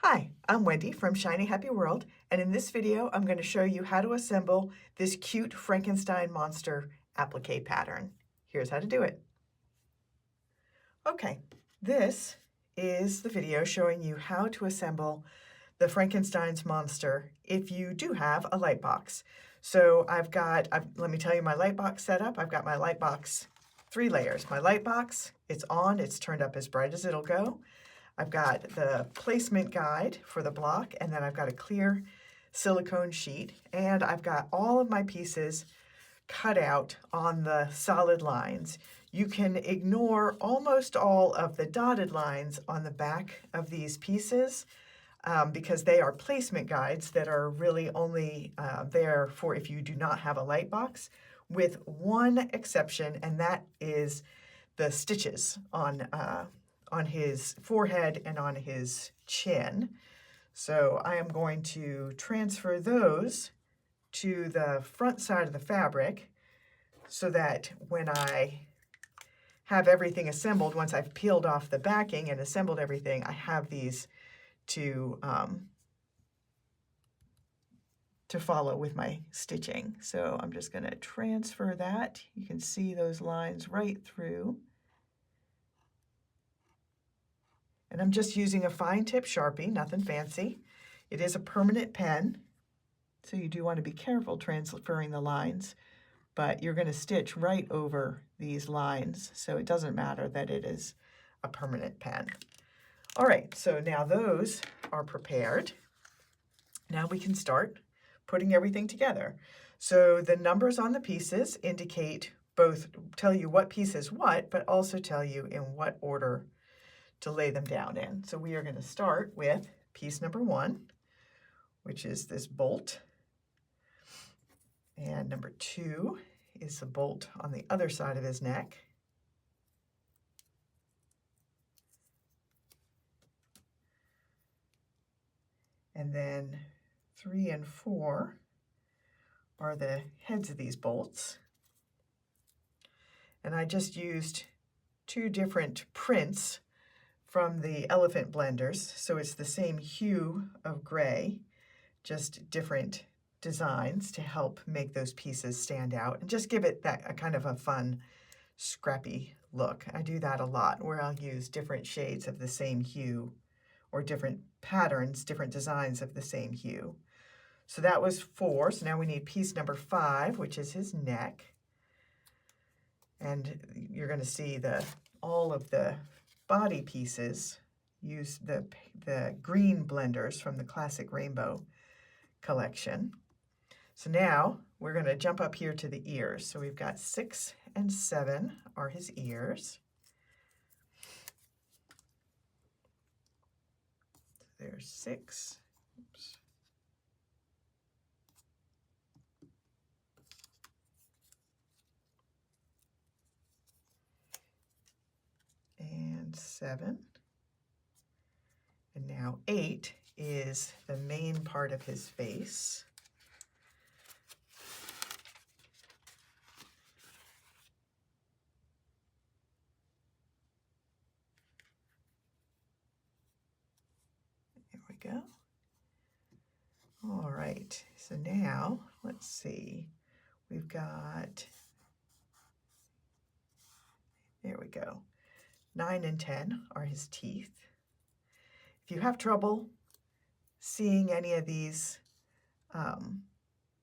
Hi, I'm Wendy from Shiny Happy World, and in this video I'm going to show you how to assemble this cute Frankenstein monster applique pattern. Here's how to do it. Okay, this is the video showing you how to assemble the Frankenstein's monster if you do have a light box. So let me tell you my light box setup. I've got my light box 3 layers. My light box, it's on, it's turned up as bright as it'll go. I've got the placement guide for the block, and then I've got a clear silicone sheet, and I've got all of my pieces cut out on the solid lines. You can ignore almost all of the dotted lines on the back of these pieces because they are placement guides that are really only there for if you do not have a light box, with one exception, and that is the stitches on his forehead and on his chin. So I am going to transfer those to the front side of the fabric so that when I have everything assembled, once I've peeled off the backing and assembled everything, I have these to follow with my stitching. So I'm just going to transfer that. You can see those lines right through. And I'm just using a fine tip Sharpie, nothing fancy. It is a permanent pen, so you do want to be careful transferring the lines, but you're going to stitch right over these lines, so it doesn't matter that it is a permanent pen. All right, so now those are prepared. Now we can start putting everything together. So the numbers on the pieces indicate both, tell you what piece is what, but also tell you in what order to lay them down in. So we are going to start with piece number 1, which is this bolt. And number 2 is the bolt on the other side of his neck. And then 3 and 4 are the heads of these bolts. And I just used 2 different prints from the elephant blenders, so it's the same hue of gray, just different designs to help make those pieces stand out and just give it that a kind of a fun, scrappy look. I do that a lot, where I'll use different shades of the same hue or different patterns, different designs of the same hue. So that was 4, so now we need piece number 5, which is his neck. And you're going to see all of the body pieces use the green blenders from the Classic Rainbow collection. So now we're going to jump up here to the ears. So we've got 6 and 7 are his ears. There's 6. Oops. And 7. And now 8 is the main part of his face. There we go. All right, so now let's see. We've got, there we go. 9 and 10 are his teeth. If you have trouble seeing any of these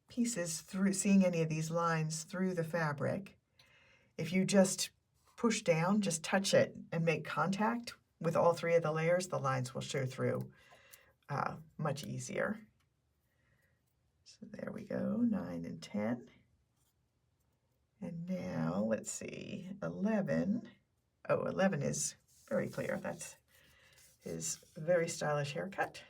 pieces through, seeing any of these lines through the fabric, if you just push down, just touch it and make contact with all 3 of the layers, the lines will show through much easier. So there we go, 9 and 10. And now let's see, 11. Oh, 11 is very clear. That's his very stylish haircut.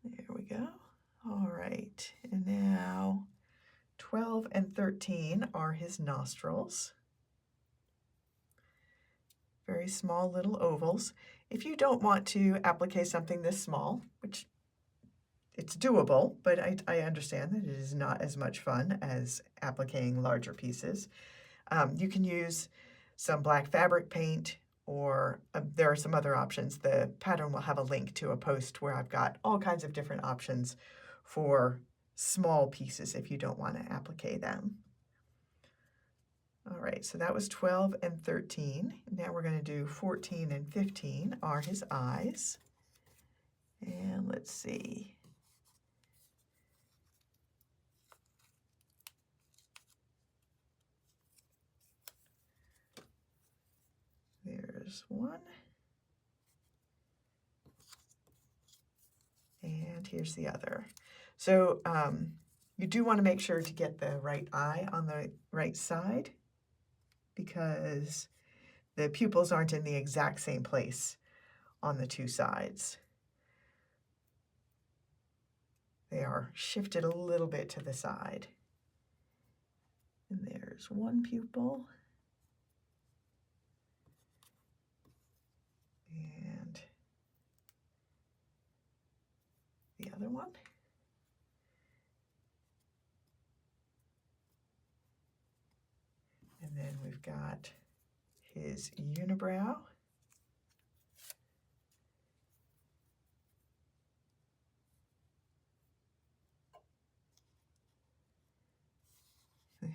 There we go. All right, and now 12 and 13 are his nostrils. Very small little ovals. If you don't want to applique something this small, which it's doable, but I understand that it is not as much fun as appliquing larger pieces. You can use some black fabric paint, or there are some other options. The pattern will have a link to a post where I've got all kinds of different options for small pieces if you don't want to applique them. All right, so that was 12 and 13. Now we're going to do 14 and 15 are his eyes. And let's see. There's one. And here's the other. So you do want to make sure to get the right eye on the right side, because the pupils aren't in the exact same place on the two sides. They are shifted a little bit to the side. And there's one pupil. And the other one. And then we've got his unibrow.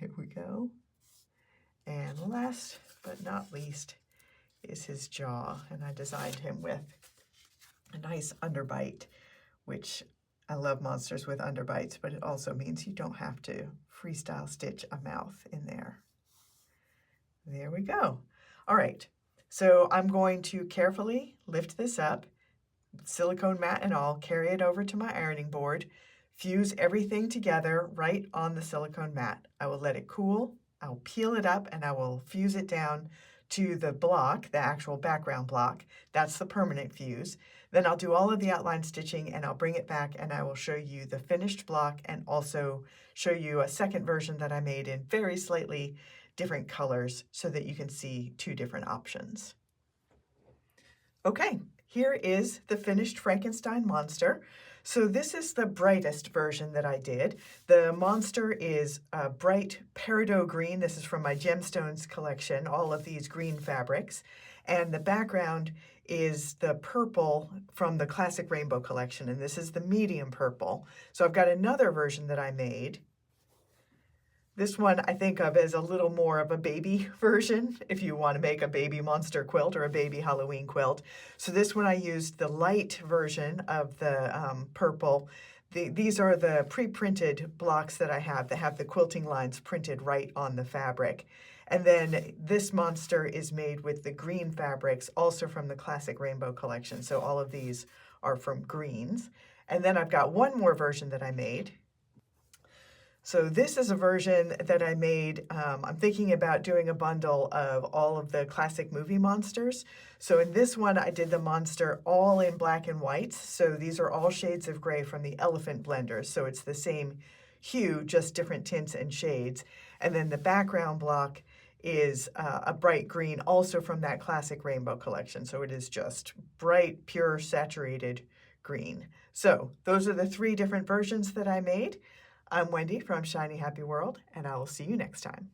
Here we go. And last but not least is his jaw. And I designed him with a nice underbite, which I love monsters with underbites, but it also means you don't have to freestyle stitch a mouth in there. There we go. All right, so I'm going to carefully lift this up, silicone mat and all, carry it over to my ironing board, fuse everything together right on the silicone mat. I will let it cool, I'll peel it up, and I will fuse it down to the block, the actual background block. That's the permanent fuse. Then I'll do all of the outline stitching, and I'll bring it back and I will show you the finished block, and also show you a second version that I made in very slightly different colors so that you can see two different options. Okay, here is the finished Frankenstein monster. So this is the brightest version that I did. The monster is a bright peridot green. This is from my Gemstones collection, all of these green fabrics. And the background is the purple from the Classic Rainbow collection, and this is the medium purple. So I've got another version that I made. This one I think of as a little more of a baby version, if you want to make a baby monster quilt or a baby Halloween quilt. So this one I used the light version of the purple. These are the pre-printed blocks that I have that have the quilting lines printed right on the fabric. And then this monster is made with the green fabrics, also from the Classic Rainbow collection. So all of these are from greens. And then I've got one more version that I made. So this is a version that I made. I'm thinking about doing a bundle of all of the classic movie monsters. So in this one, I did the monster all in black and whites. So these are all shades of gray from the Elephant blenders. So it's the same hue, just different tints and shades. And then the background block is a bright green, also from that Classic Rainbow collection. So it is just bright, pure, saturated green. So those are the three different versions that I made. I'm Wendy from Shiny Happy World, and I will see you next time.